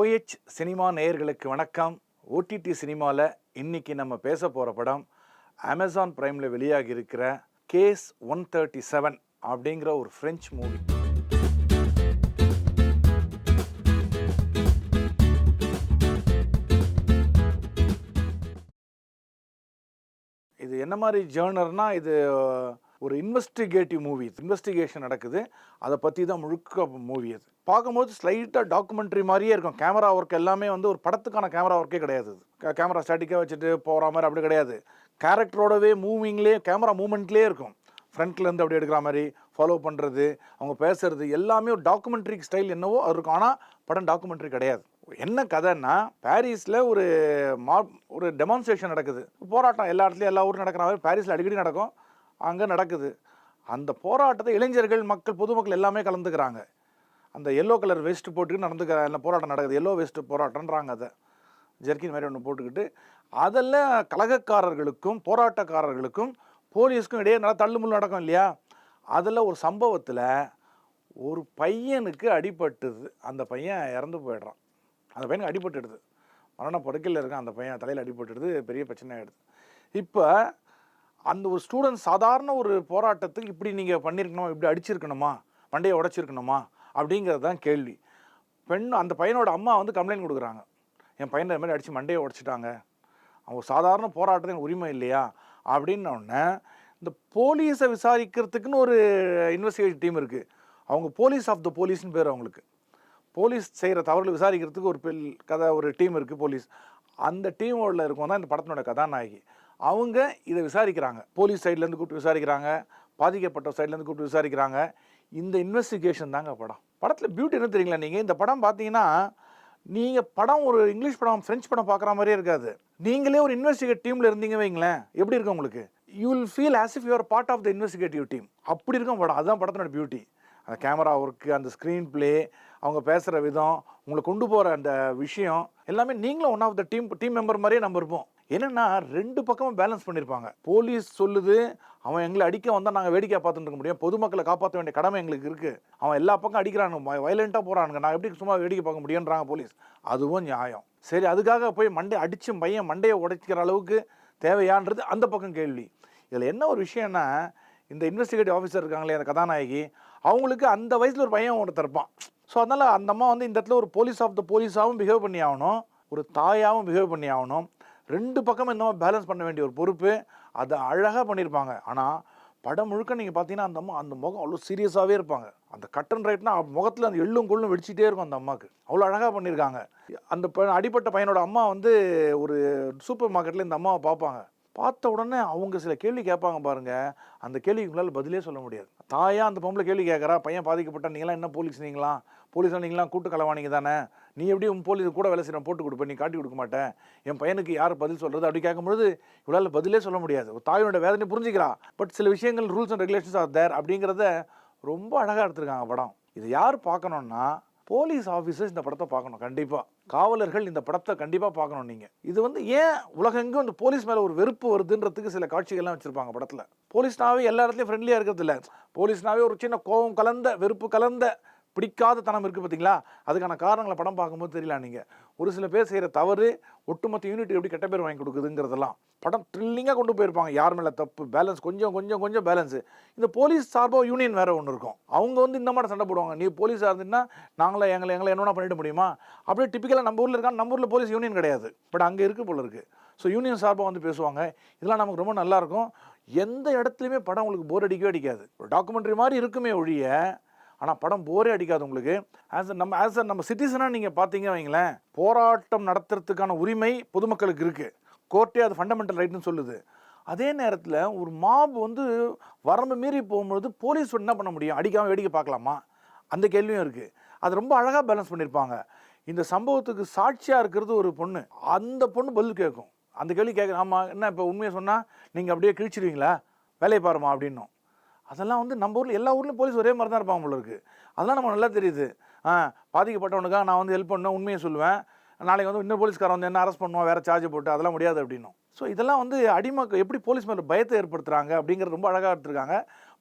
OH cinema நேயர்களுக்கு வணக்கம். OTT சினிமாவில் இன்னைக்கு நம்ம பேச போகிற படம் அமேசான் பிரைமில் வெளியாகி இருக்கிற கேஸ் 137 அப்படிங்கிற ஒரு ஃப்ரெஞ்ச் மூவி. இது என்ன மாதிரி ஜேர்னர்னா, இது ஒரு இன்வெஸ்டிகேட்டிவ் மூவி. இன்வெஸ்டிகேஷன் நடக்குது, அதை பற்றி தான் முழுக்க மூவி. அது பார்க்கும்போது ஸ்லைட்டாக டாக்குமெண்ட்ரி மாதிரியே இருக்கும். கேமரா ஒர்க் எல்லாமே வந்து ஒரு படத்துக்கான கேமரா ஒர்க்கே கிடையாது. கேமரா ஸ்டாட்டிக்காக வச்சுட்டு போகிற மாதிரி அப்படி கிடையாது. கேரக்டரோடவே மூவிங்லேயே கேமரா மூமெண்ட்லேயே இருக்கும். ஃப்ரண்ட்லேருந்து அப்படி எடுக்கிற மாதிரி ஃபாலோ பண்ணுறது, அவங்க பேசுறது எல்லாமே ஒரு டாக்குமெண்ட்ரி ஸ்டைல் என்னவோ அது இருக்கும். ஆனால் படம் டாக்குமெண்ட்ரி கிடையாது. என்ன கதைன்னா, பாரிஸில் ஒரு டெமான்ஸ்ட்ரேஷன் நடக்குது. போராட்டம் எல்லா இடத்துலையும் எல்லா ஊரும் நடக்கிற மாதிரி பாரிஸில் அடிக்கடி நடக்கும். அங்கே நடக்குது. அந்த போராட்டத்தை இளைஞர்கள், மக்கள், பொதுமக்கள் எல்லாமே கலந்துக்கிறாங்க. அந்த எல்லோ கலர் வெஸ்ட் போட்டுக்கிட்டு அந்த போராட்டம் நடக்குது. எல்லோ வெஸ்ட் போராட்டம்ன்றாங்க. அதை ஜெர்கின் மாதிரி ஒன்று போட்டுக்கிட்டு அதில் கலகக்காரர்களுக்கும் போராட்டக்காரர்களுக்கும் போலீஸ்க்கும் இடையே நல்லா தள்ளுமுள்ளு நடக்கும் இல்லையா. அதில் ஒரு சம்பவத்தில் ஒரு பையனுக்கு அடிபட்டுது. அந்த பையன் இறந்து போயிடுறான். அந்த பையனுக்கு அடிபட்டுடுது. மரண படுக்கையில் இருக்கான். அந்த பையன் தலையில் அடிபட்டுடுது. பெரிய பிரச்சனை ஆகிடுது. இப்போ அந்த ஒரு ஸ்டூடெண்ட் சாதாரண ஒரு போராட்டத்துக்கு இப்படி நீங்கள் பண்ணியிருக்கணுமா, இப்படி அடிச்சிருக்கணுமா, மண்டையை உடைச்சிருக்கணுமா அப்படிங்கிறது தான் கேள்வி. அந்த பையனோட அம்மா வந்து கம்ப்ளைண்ட் கொடுக்குறாங்க. என் பையனை இது மாதிரி அடித்து மண்டையை உடைச்சிட்டாங்க, அவங்க சாதாரண போராட்டத்துக்கு உரிமை இல்லையா அப்படின்னோடனே, இந்த போலீஸை விசாரிக்கிறதுக்குன்னு ஒரு இன்வெஸ்டிகேஷன் டீம் இருக்குது. அவங்க போலீஸ் ஆஃப் த போலீஸ்னு பேர். அவங்களுக்கு போலீஸ் செய்கிற தவறுகளை விசாரிக்கிறதுக்கு ஒரு டீம் இருக்குது, போலீஸ். அந்த டீமோட இருக்கும் தான் இந்த படத்தினோட கதாநாயகி. அவங்க இதை விசாரிக்கிறாங்க. போலீஸ் சைட்லேருந்து கூப்பிட்டு விசாரிக்கிறாங்க, பாதிக்கப்பட்ட சைட்லேருந்து கூப்பிட்டு விசாரிக்கிறாங்க. இந்த இன்வெஸ்டிகேஷன் தாங்க படம். படத்தில் பியூட்டி என்ன தெரியுங்களா, நீங்கள் இந்த படம் பார்த்தீங்கன்னா, நீங்கள் படம் ஒரு இங்கிலீஷ் படம், ஃப்ரெஞ்ச் படம் பார்க்குற மாதிரியே இருக்காது. நீங்களே ஒரு இன்வெஸ்டிகேட் டீமில் இருந்தீங்க வைங்களேன், எப்படி இருக்கும் உங்களுக்கு? You will feel as if you are part of the investigative team. அப்படி இருக்கும் படம். அதுதான் படத்தினோட பியூட்டி. அந்த கேமரா ஒர்க்கு, அந்த ஸ்க்ரீன் பிளே, அவங்க பேசுகிற விதம், உங்களை கொண்டு போகிற அந்த விஷயம் எல்லாமே நீங்களும் one of the team member மாதிரியே நம்ம இருப்போம். என்னென்னா, ரெண்டு பக்கமும் பேலன்ஸ் பண்ணியிருப்பாங்க. போலீஸ் சொல்லுது, அவன் எங்களை அடிக்க வந்தால் நாங்கள் வேடிக்கை பார்த்துட்டு இருக்க முடியும், பொதுமக்களை காப்பாற்ற வேண்டிய கடமை எங்களுக்கு இருக்குது, அவன் எல்லா பக்கம் அடிக்கிறானுங்க, வயலண்ட்டாக போகிறானுங்க, நான் எப்படி சும்மா வேடிக்கை பார்க்க முடியுன்றாங்க போலீஸ். அதுவும் நியாயம். சரி, அதுக்காக போய் அடித்து பையன் மண்டையை உடைக்கிற அளவுக்கு தேவையான்றது அந்த பக்கம் கேள்வி. இதில் என்ன ஒரு விஷயம்னா, இந்த இன்வெஸ்டிகேட்டிவ் ஆஃபீஸர் இருக்காங்களே, அந்த கதாநாயகி, அவங்களுக்கு அந்த வயசில் ஒரு பையன் ஒருத்தர் இருப்பான். ஸோ அதனால் அந்த அம்மா வந்து இந்த இடத்துல ஒரு போலீஸ் ஆஃப் த போலீஸாகவும் பிஹேவ் பண்ணி ஆகணும், ஒரு தாயாகவும் பிஹேவ் பண்ணி ஆகணும். ரெண்டு பக்கமும் இந்த மாதிரி பேலன்ஸ் பண்ண வேண்டிய ஒரு பொறுப்பு. அதை அழகாக பண்ணியிருப்பாங்க. ஆனால் படம் முழுக்க நீங்கள் பார்த்தீங்கன்னா, அந்த அம்மா அந்த முகம் அவ்வளோ சீரியஸாகவே இருப்பாங்க. அந்த கட் அண்ட் ரைட்னா முகத்தில் அந்த எள்ளும் கொள்ளும் வெடிச்சிட்டே இருக்கும் அந்த அம்மாவுக்கு. அவ்வளோ அழகாக பண்ணியிருக்காங்க. அந்த அடிப்பட்ட பையனோட அம்மா வந்து ஒரு சூப்பர் மார்க்கெட்டில் இந்த அம்மாவை பார்ப்பாங்க. பார்த்த உடனே அவங்க சில கேள்வி கேட்பாங்க பாருங்கள். அந்த கேள்விக்கு உங்களால் பதிலே சொல்ல முடியாது. தாயாக அந்த பொம்பளை கேள்வி கேட்குறா, பையன் பாதிக்கப்பட்ட, நீங்களாம் என்ன போலீஸ், போலீஸாக நீங்களாம் கூட்டு களவாணிங்க தானே, நீ எப்படி உன் போலீஸ் கூட வேலை செய்ய போட்டு கொடுப்பேன், நீ காட்டி கொடுக்க மாட்டேன், என் பையனுக்கு யார் பதில் சொல்கிறது அப்படி கேட்கும்போது இவளால் பதிலே சொல்ல முடியாது. ஒரு தாயோட வேதனை புரிஞ்சுக்கிறா. பட் சில விஷயங்கள், rules and regulations are there அப்படிங்கிறத ரொம்ப அழகாக எடுத்துருக்காங்க படம். இது யார் பார்க்கணுன்னா, போலீஸ் ஆஃபீஸர்ஸ் இந்த படத்தை பார்க்கணும். கண்டிப்பாக காவலர்கள் இந்த படத்தை கண்டிப்பாக பார்க்கணும். நீங்கள் இது வந்து ஏன் உலகெங்கும் இந்த போலீஸ் மேலே ஒரு வெறுப்பு வருதுன்றதுக்கு சில காட்சிகள்லாம் வச்சுருப்பாங்க படத்தில். போலீஸ்னாவே எல்லா இடத்துலையும் ஃப்ரெண்ட்லியாக இருக்கிறது இல்லை. போலீஸ்னாவே ஒரு சின்ன கோபம் கலந்த, வெறுப்பு கலந்த, பிடிக்காத தனம் இருக்குது பார்த்தீங்களா. அதுக்கான காரணங்களை படம் பார்க்கும்போது தெரியல. நீங்கள் ஒரு சில பேர் செய்கிற தவறு ஒட்டுமொத்த யூனிட் எப்படி கெட்ட பேர் வாங்கி கொடுக்குதுங்கிறதெல்லாம் படம் த்ரில்லிங்காக கொண்டு போயிருப்பாங்க. யார் மேலே தப்பு, பேலன்ஸ் கொஞ்சம் பேலன்ஸு. இந்த போலீஸ் சார்பாக யூனியன் வேறு ஒன்று இருக்கும். அவங்க வந்து இந்த மாதிரி சண்டை போடுவாங்க. நீ போலீஸாக இருந்தீங்கன்னா நாங்களே எங்களை என்ன பண்ணிட முடியுமா, அப்படியே டிப்பிக்கலாக நம்ம ஊரில் இருக்காங்க. நம்ம ஊரில் போலீஸ் யூனியன் கிடையாது, பட் அங்கே இருக்குது போல இருக்குது. ஸோ யூனியன் சார்பாக வந்து பேசுவாங்க. இதெல்லாம் நமக்கு ரொம்ப நல்லாயிருக்கும். எந்த இடத்துலையுமே படம் உங்களுக்கு போர் அடிக்கவே அடிக்காது. ஒரு டாக்குமெண்ட்ரி மாதிரி இருக்குமே ஒழிய, ஆனால் படம் போரே அடிக்காது உங்களுக்கு. நம்ம சிட்டிசனாக நீங்கள் பார்த்தீங்க வைங்களேன், போராட்டம் நடத்துறதுக்கான உரிமை பொதுமக்களுக்கு இருக்குது. கோர்ட்டே அது ஃபண்டமெண்டல் ரைட்னு சொல்லுது. அதே நேரத்தில் ஒரு மாப் வந்து வரம்பு மீறி போகும்பொழுது போலீஸ் என்ன பண்ண முடியும், அடிக்காமல் வேடிக்கை பார்க்கலாமா, அந்த கேள்வியும் இருக்குது. அது ரொம்ப அழகாக பேலன்ஸ் பண்ணியிருப்பாங்க. இந்த சம்பவத்துக்கு சாட்சியாக இருக்கிறது ஒரு பொண்ணு. அந்த பொண்ணு பதில் கேட்கும். அந்த கேள்வி கேட்குறேன், ஆமாம் என்ன இப்போ உண்மையை சொன்னால் நீங்கள் அப்படியே கிழிச்சிடுவீங்களா, வேலையை பாருமா அப்படின்னும். அதெல்லாம் வந்து நம்ம ஊரில் எல்லா ஊர்லேயும் போலீஸ் ஒரே மாதிரி தான் இருப்பாங்க போல இருக்குது. அதெல்லாம் நம்ம நல்லா தெரியுது. பாதிக்கப்பட்டவனுக்காக நான் வந்து ஹெல்ப் பண்ணேன், உண்மையை சொல்லுவேன், நாளைக்கு வந்து இன்னும் போலீஸ்காரன் வந்து என்ன அரெஸ்ட் பண்ணுவான், வேறு சார்ஜ் போட்டு, அதெல்லாம் முடியாது அப்படின்னும். ஸோ இதெல்லாம் வந்து அடிமக்கள் எப்படி போலீஸ் மேலே பயத்தை ஏற்படுத்துகிறாங்க அப்படிங்கிறது ரொம்ப அழகாக எடுத்துருக்காங்க.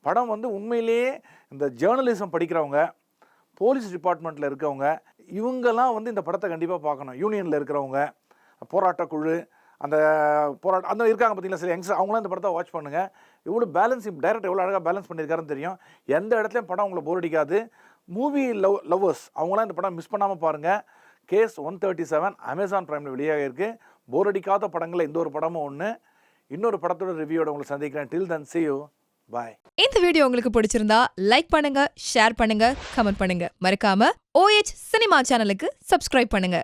படம் வந்து உண்மையிலேயே இந்த ஜேர்னலிசம் படிக்கிறவங்க, போலீஸ் டிபார்ட்மெண்ட்டில் இருக்கவங்க, இவங்கெல்லாம் வந்து இந்த படத்தை கண்டிப்பாக பார்க்கணும். யூனியனில் இருக்கிறவங்க, போராட்டக்குழு, அந்த அந்த இருக்காங்க பார்த்தீங்களா சில யங்ஸ்டர், அவங்களாம் இந்த படத்தை வாட்ச் பண்ணுங்கள். எவ்வளோ பேலன்ஸ், டைரக்டர் எவ்வளோ அழகாக பேலன்ஸ் பண்ணியிருக்காருன்னு தெரியும். எந்த இடத்துலையும் படம் உங்களை போர் அடிக்காது. மூவி லவ்வர்ஸ் அவங்களாம் இந்த படம் மிஸ் பண்ணாமல் பாருங்கள். கேஸ் 137 அமேசான் பிரைமில் வெளியாக இருக்குது. போர் அடிக்காத படங்களில் இந்த ஒரு படமும் ஒன்று. இன்னொரு படத்தோட ரிவ்யூவோட உங்களை சந்திக்கிறேன். டில் தென் see you. பாய். இந்த வீடியோ உங்களுக்கு பிடிச்சிருந்தா லைக் பண்ணுங்க, ஷேர் பண்ணுங்க, கமெண்ட் பண்ணுங்க. மறக்காம OH சினிமா சேனலுக்கு சப்ஸ்கிரைப் பண்ணுங்க.